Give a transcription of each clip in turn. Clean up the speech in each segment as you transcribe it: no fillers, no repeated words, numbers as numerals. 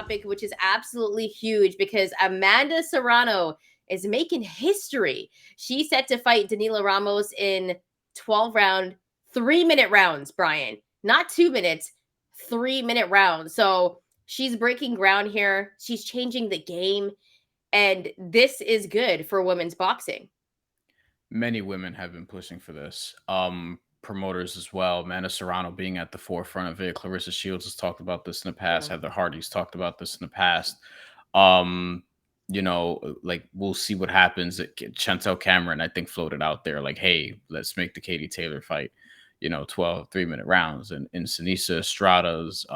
topic, which is absolutely huge because Amanda Serrano is making history. She's set to fight Danila Ramos in 12-round, 3-minute rounds, Bryan. Not 2 minutes, 3-minute rounds. So she's breaking ground here. She's changing the game. And this is good for women's boxing. Many women have been pushing for this. Promoters as well. Amanda Serrano being at the forefront of it. Clarissa Shields has talked about this in the past. Yeah. Heather Hardy's talked about this in the past. Um, like we'll see what happens. Chantel Cameron, I think, floated out there like, hey, let's make the Katie Taylor fight, 12 3-minute rounds. And in Sinisa Estrada's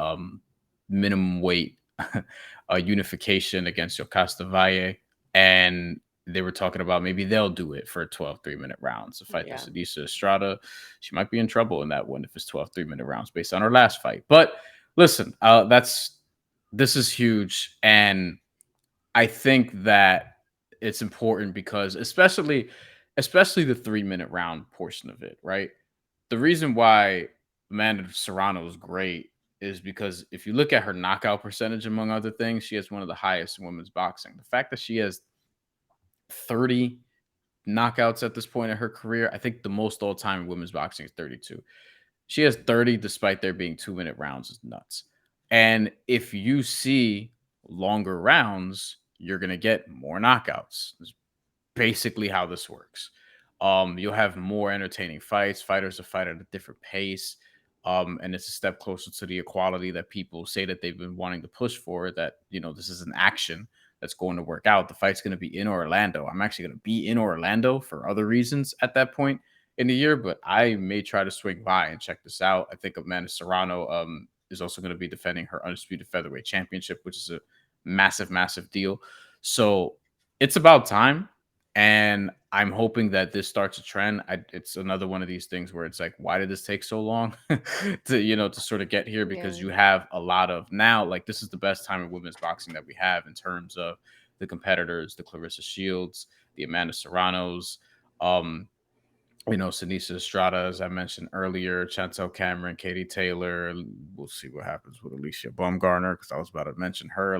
minimum weight unification against Yocasta Valle. And they were talking about maybe they'll do it for 12 3-minute rounds to fight this Sinisa Estrada. She might be in trouble in that one if it's 12 3-minute rounds based on her last fight. But listen, this is huge. And I think that it's important because especially the 3-minute round portion of it, right? The reason why Amanda Serrano is great is because if you look at her knockout percentage, among other things, she has one of the highest in women's boxing. The fact that she has 30 knockouts at this point in her career, I think the most all time in women's boxing is 32. She has 30 despite there being 2-minute rounds is nuts. And if you see longer rounds, you're going to get more knockouts. That's basically how this works. You'll have more entertaining fights. Fighters will fight at a different pace. And it's a step closer to the equality that people say that they've been wanting to push for, that, this is an action that's going to work out. The fight's going to be in Orlando. I'm actually going to be in Orlando for other reasons at that point in the year, but I may try to swing by and check this out. I think Amanda Serrano is also going to be defending her undisputed featherweight championship, which is a massive, massive deal. So it's about time. And I'm hoping that this starts a trend. It's another one of these things where it's like, why did this take so long to sort of get here? Because you have a lot of now, like this is the best time in women's boxing that we have in terms of the competitors, the Clarissa Shields, the Amanda Serranos, Sinisa Estrada, as I mentioned earlier, Chantel Cameron, Katie Taylor. We'll see what happens with Alicia Baumgardner because I was about to mention her,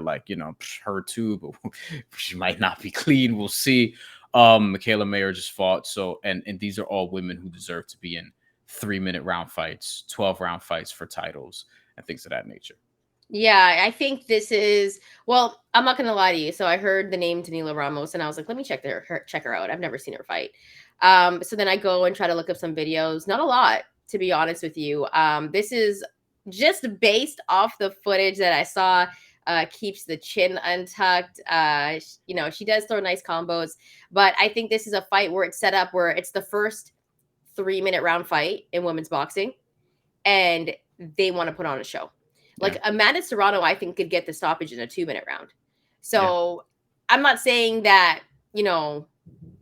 her too, but she might not be clean. We'll see. Michaela Mayer just fought. So, and these are all women who deserve to be in 3-minute round fights, 12-round fights for titles and things of that nature. Yeah, I think this is, well, I'm not gonna lie to you. So I heard the name Danila Ramos and I was like, let me check her out. I've never seen her fight. So then I go and try to look up some videos. Not a lot, to be honest with you. This is just based off the footage that I saw. Keeps the chin untucked. She does throw nice combos, but I think this is a fight where it's set up where it's the first 3-minute round fight in women's boxing, and they want to put on a show. Like Amanda Serrano, I think could get the stoppage in a 2-minute round. So I'm not saying that,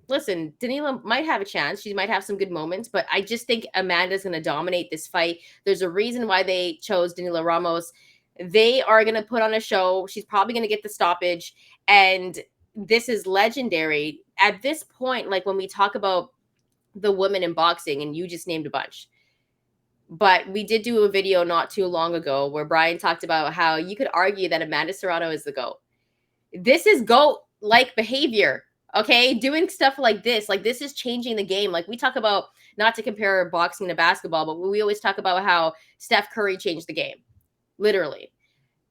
listen, Danila might have a chance. She might have some good moments, but I just think Amanda's going to dominate this fight. There's a reason why they chose Danila Ramos. They are going to put on a show. She's probably going to get the stoppage. And this is legendary. At this point, like when we talk about the women in boxing, and you just named a bunch, but we did do a video not too long ago where Bryan talked about how you could argue that Amanda Serrano is the GOAT. This is GOAT-like behavior, okay? Doing stuff like this is changing the game. Like we talk about, not to compare boxing to basketball, but we always talk about how Steph Curry changed the game, literally.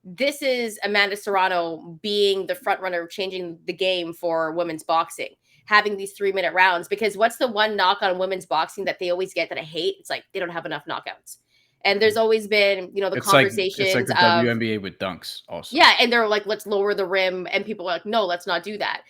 This is Amanda Serrano being the front runner of changing the game for women's boxing, having these 3-minute rounds, because what's the one knock on women's boxing that they always get that I hate? It's like they don't have enough knockouts. And there's always been, the conversations it's like the WNBA with dunks also. Yeah, and they're like, let's lower the rim. And people are like, no, let's not do that.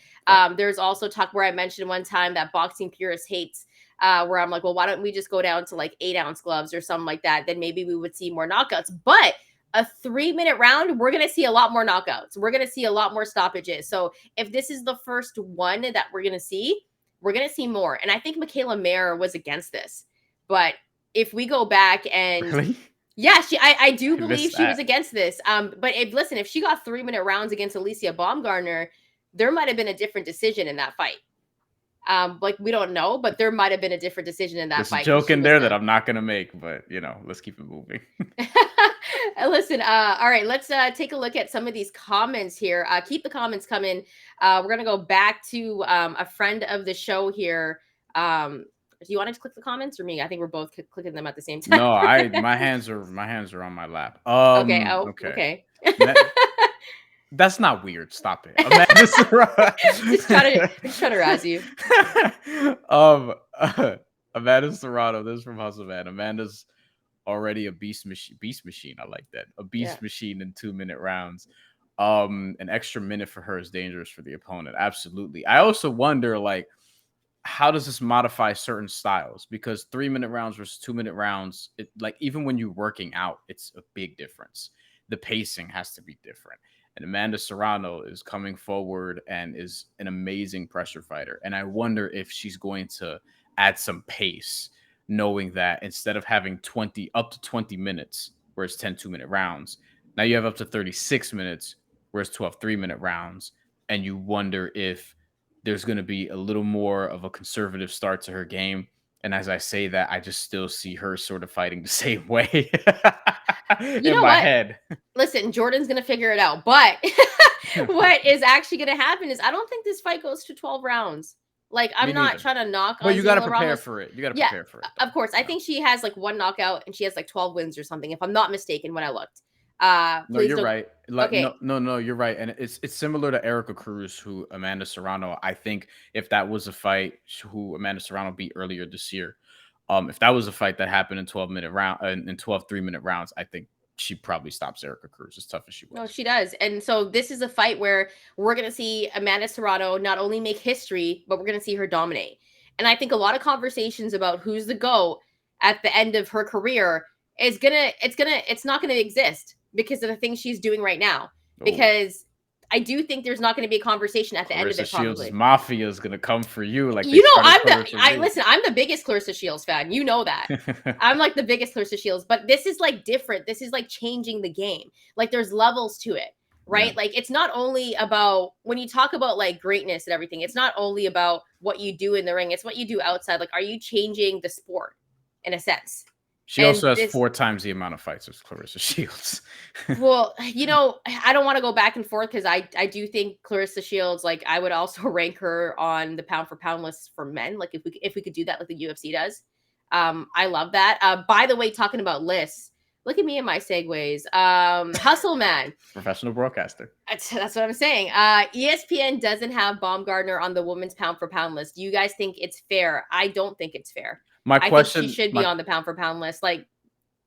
There's also talk where I mentioned one time that boxing purists hates, where I'm like, well, why don't we just go down to like 8-ounce gloves or something like that? Then maybe we would see more knockouts. But a 3-minute round, we're going to see a lot more knockouts. We're going to see a lot more stoppages. So if this is the first one that we're going to see more. And I think Michaela Mayer was against this. But if we go back and Really? Yeah, I do believe she was against this. But if she got 3-minute rounds against Alicia Baumgardner, there might have been a different decision in that fight. We don't know, but there might have been a different decision in that fight. There's a joke in there that I'm not gonna make, but let's keep it moving. Listen, all right, let's take a look at some of these comments here. Keep the comments coming. We're gonna go back to a friend of the show here. Do you want to click the comments or me? I think we're both clicking them at the same time. No, my hands are on my lap. Okay. Oh, Okay. okay. Ma- That's not weird. Stop it. Amanda Serrano. Just trying to razz you. um, Amanda Serrano. This is from Hustle Man. Amanda's already a beast machine. Beast machine. I like that. A Yeah. beast machine in 2-minute rounds. An extra minute for her is dangerous for the opponent. Absolutely. I also wonder, like, how does this modify certain styles? Because 3-minute rounds versus 2-minute rounds, like even when you're working out, it's a big difference. The pacing has to be different. And Amanda Serrano is coming forward and is an amazing pressure fighter. And I wonder if she's going to add some pace, knowing that instead of having 20 up to 20 minutes, where it's 10 2-minute rounds, now you have up to 36 minutes, where it's 12 3-minute rounds. And you wonder if there's going to be a little more of a conservative start to her game. And as I say that, I just still see her sort of fighting the same way You in know my what? head. Listen, Jordan's gonna figure it out. But what is actually gonna happen is I don't think this fight goes to 12 rounds. Like, Me I'm not neither. trying to knock But on you got to Danila prepare Ramos. for it. You got to Yeah, prepare for it, of though. course. I think she has like one knockout and she has like 12 wins or something, if I'm not mistaken when I looked. No, Please you're don't. right. Like, Okay. no, you're right. And it's similar to Erica Cruz, who Amanda Serrano. I think if that was a fight who Amanda Serrano beat earlier this year, if that was a fight that happened in 12-minute round in 12 3-minute rounds, I think she probably stops Erica Cruz, as tough as she No, was. she does. And so this is a fight where we're going to see Amanda Serrano not only make history, but we're going to see her dominate. And I think a lot of conversations about who's the GOAT at the end of her career is it's not gonna exist because of the things she's doing right now. Oh, Because I do think there's not gonna be a conversation at the end of Clarissa it, Shields' probably. mafia is gonna come for you, like they You know, tried to cover for me. I'm the biggest Clarissa Shields fan. You know that. I'm like the biggest Clarissa Shields, but this is like different. This is like changing the game. Like there's levels to it, Yeah. right? Like it's not only about when you talk about like greatness and everything, it's not only about what you do in the ring, it's what you do outside. Like, are you changing the sport in a sense? She also And has this 4 times the amount of fights as Clarissa Shields. well, you know, I don't want to go back and forth because I do think Clarissa Shields, like I would also rank her on the pound for pound list for men. Like if we could do that like the UFC does. I love that. By the way, talking about lists, look at me and my segues. Hustle Man. Professional broadcaster. That's what I'm saying. ESPN doesn't have Baumgardner on the women's pound for pound list. Do you guys think it's fair? I don't think it's fair. My I think she question, should be my on the pound for pound list. Like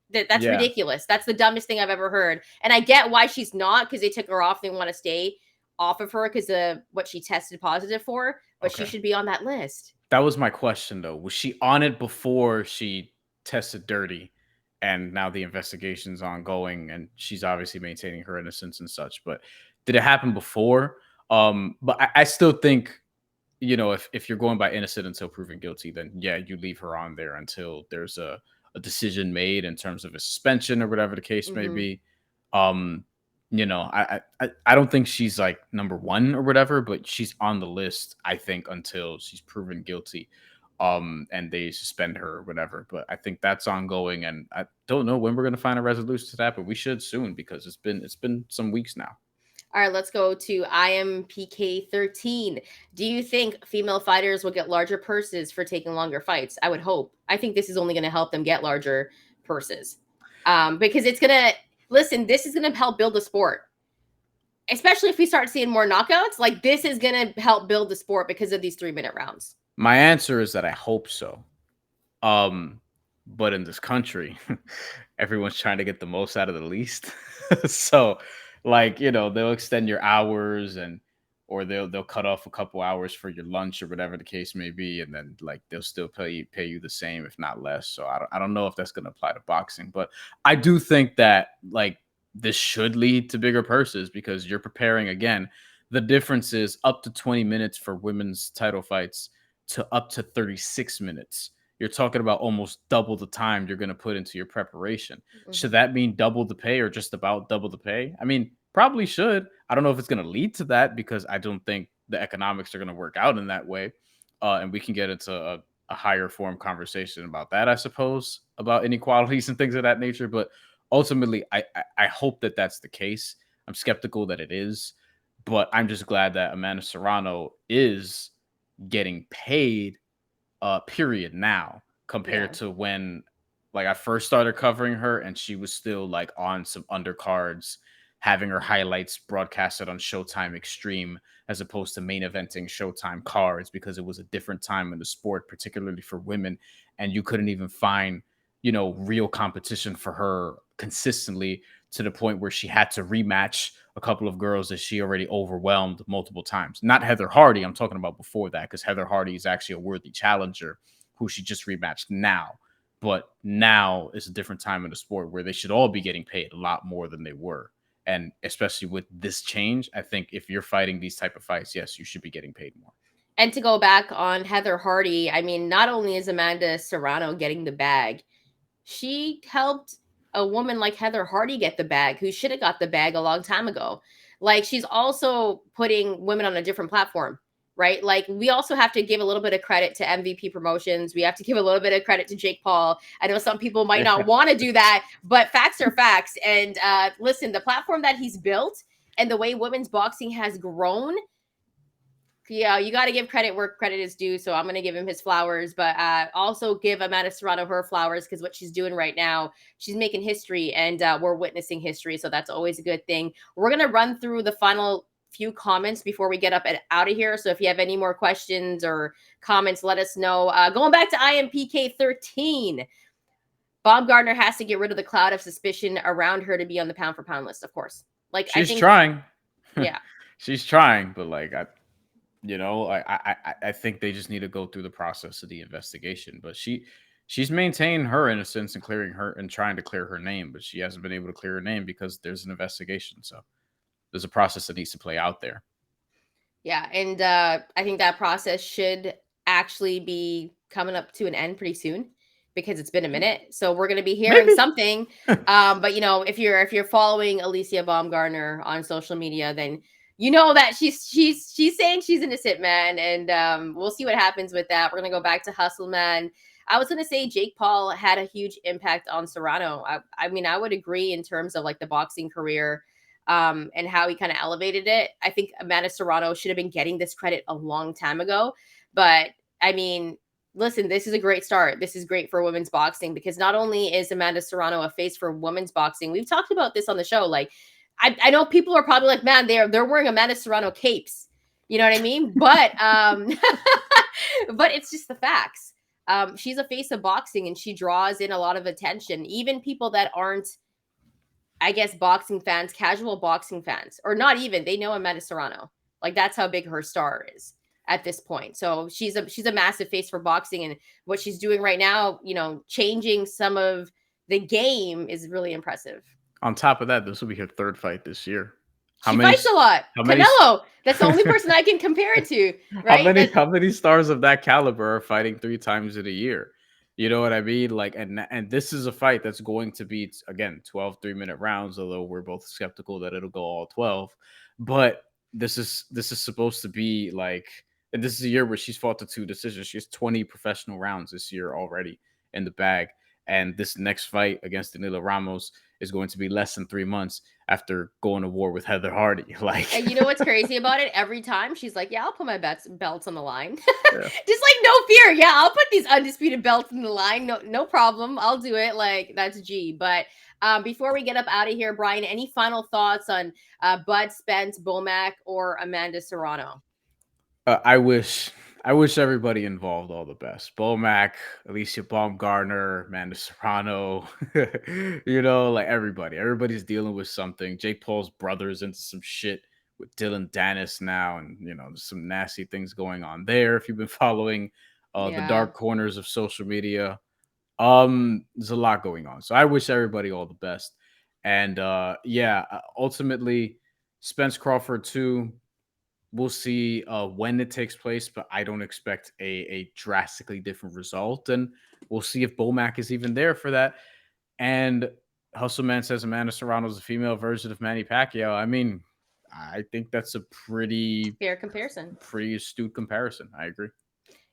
that's yeah, ridiculous. That's the dumbest thing I've ever heard. And I get why she's not because they took her off. They want to stay off of her because of what she tested positive for. But she okay. should be on that list. That was my question though. Was she on it before she tested dirty? And now the investigation's ongoing and she's obviously maintaining her innocence and such. But did it happen before? But I still think, if you're going by innocent until proven guilty, then yeah, you leave her on there until there's a decision made in terms of a suspension or whatever the case may Mm-hmm. be. Um, I don't think she's like number one or whatever, but she's on the list, I think, until she's proven guilty. And they suspend her or whatever. But I think that's ongoing, and I don't know when we're gonna find a resolution to that, but we should soon because it's been some weeks now. All right, let's go to IMPK13. Do you think female fighters will get larger purses for taking longer fights? I would hope. I think this is only going to help them get larger purses. Because it's going to, listen, this is going to help build the sport. Especially if we start seeing more knockouts, like this is going to help build the sport because of these 3-minute rounds. My answer is that I hope so. But in this country, everyone's trying to get the most out of the least. So, like, they'll extend your hours or they'll cut off a couple hours for your lunch or whatever the case may be, and then like they'll still pay you the same, if not less. So I don't know if that's gonna apply to boxing, but I do think that like this should lead to bigger purses because you're preparing again. The difference is up to 20 minutes for women's title fights to up to 36 minutes. You're talking about almost double the time you're going to put into your preparation. Should Mm-hmm. that mean double the pay or just about double the pay? I mean, probably should. I don't know if it's going to lead to that because I don't think the economics are going to work out in that way. And we can get into a higher form conversation about that, I suppose, about inequalities and things of that nature. But ultimately, I hope that that's the case. I'm skeptical that it is, but I'm just glad that Amanda Serrano is getting paid, period, now, compared Yeah. to when, like, I first started covering her and she was still like on some undercards, having her highlights broadcasted on Showtime Extreme as opposed to main eventing Showtime cards, because it was a different time in the sport, particularly for women, and you couldn't even find, real competition for her consistently, to the point where she had to rematch a couple of girls that she already overwhelmed multiple times. Not Heather Hardy, I'm talking about before that, because Heather Hardy is actually a worthy challenger who she just rematched now. But now is a different time in the sport where they should all be getting paid a lot more than they were. And especially with this change, I think if you're fighting these type of fights, yes, you should be getting paid more. And to go back on Heather Hardy, I mean, not only is Amanda Serrano getting the bag, she helped a woman like Heather Hardy get the bag, who should have got the bag a long time ago. Like, she's also putting women on a different platform, right? Like, we also have to give a little bit of credit to MVP Promotions. We have to give a little bit of credit to Jake Paul. I know some people might not want to do that, but facts are facts. And listen, the platform that he's built and the way women's boxing has grown, yeah, you got to give credit where credit is due. So I'm going to give him his flowers, but also give Amanda Serrano her flowers, because what she's doing right now, she's making history, and we're witnessing history. So that's always a good thing. We're going to run through the final few comments before we get up and out of here. So if you have any more questions or comments, let us know. Going back to IMPK 13, Baumgardner has to get rid of the cloud of suspicion around her to be on the pound for pound list, of course. Like, I She's think, trying. yeah. She's trying, but like, I think they just need to go through the process of the investigation. But she's maintained her innocence and clearing her and trying to clear her name, but she hasn't been able to clear her name because there's an investigation. So there's a process that needs to play out there. Yeah, and I think that process should actually be coming up to an end pretty soon, because it's been a minute. So we're going to be hearing Maybe. something. But if you're following Alicia Baumgartner on social media, then you know that she's saying she's innocent, man. And we'll see what happens with that. We're going to go back to Hustle, man. I was going to say Jake Paul had a huge impact on Serrano. I mean, I would agree in terms of like the boxing career, and how he kind of elevated it. I think Amanda Serrano should have been getting this credit a long time ago. But I mean, listen, this is a great start. This is great for women's boxing, because not only is Amanda Serrano a face for women's boxing, we've talked about this on the show. Like, I know people are probably like, man, they're wearing Amanda Serrano capes. You know what I mean? But but it's just the facts. She's a face of boxing, and she draws in a lot of attention. Even people that aren't, I guess, boxing fans, casual boxing fans, or not even, they know Amanda Serrano. Like, that's how big her star is at this point. So she's a massive face for boxing, and what she's doing right now, changing some of the game, is really impressive. On top of that, this will be her third fight this year. How She many? fights a lot. How many? Canelo, that's the only person I can compare it to, How right? many? How many stars of that caliber are fighting 3 times in a year? You know what I mean? Like, and this is a fight that's going to be, again, 12 3-minute rounds. Although we're both skeptical that it'll go all 12, but this is supposed to be like, and this is a year where she's fought the 2 decisions. She has 20 professional rounds this year already in the bag, and this next fight against Danila Ramos is going to be less than 3 months after going to war with Heather Hardy. Like, And you know what's crazy about it? Every time she's like, "Yeah, I'll put my belts on the line." yeah. Just like, no fear. Yeah, I'll put these undisputed belts in the line. No problem. I'll do it. Like, that's G. But before we get up out of here, Bryan, any final thoughts on Bud Spence, Bomac, or Amanda Serrano? I wish everybody involved all the best. Bomac, Alicia Baumgartner, Amanda Serrano, like everybody. Everybody's dealing with something. Jake Paul's brother's into some shit with Dylan Dennis now, and there's some nasty things going on there. If you've been following the Yeah. dark corners of social media, there's a lot going on. So I wish everybody all the best. And ultimately, Spence Crawford too. We'll see when it takes place, but I don't expect a drastically different result. And we'll see if Bomac is even there for that. And Hustleman says Amanda Serrano is a female version of Manny Pacquiao. I mean, I think that's a pretty Fair comparison. pretty astute comparison. I agree.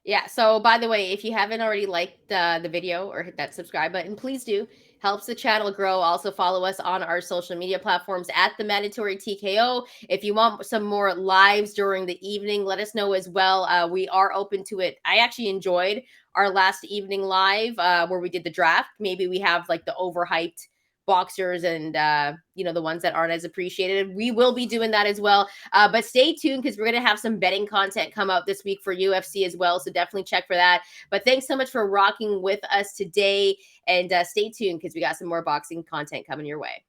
Yeah. So, by the way, if you haven't already liked the video or hit that subscribe button, please do. Helps the channel grow. Also, follow us on our social media platforms at TheMandatory TKO. If you want some more lives during the evening, let us know as well. We are open to it. I actually enjoyed our last evening live where we did the draft. Maybe we have like the overhyped boxers and the ones that aren't as appreciated. We will be doing that as well. But stay tuned because we're going to have some betting content come out this week for UFC as well. So definitely check for that. But thanks so much for rocking with us today. And stay tuned because we got some more boxing content coming your way.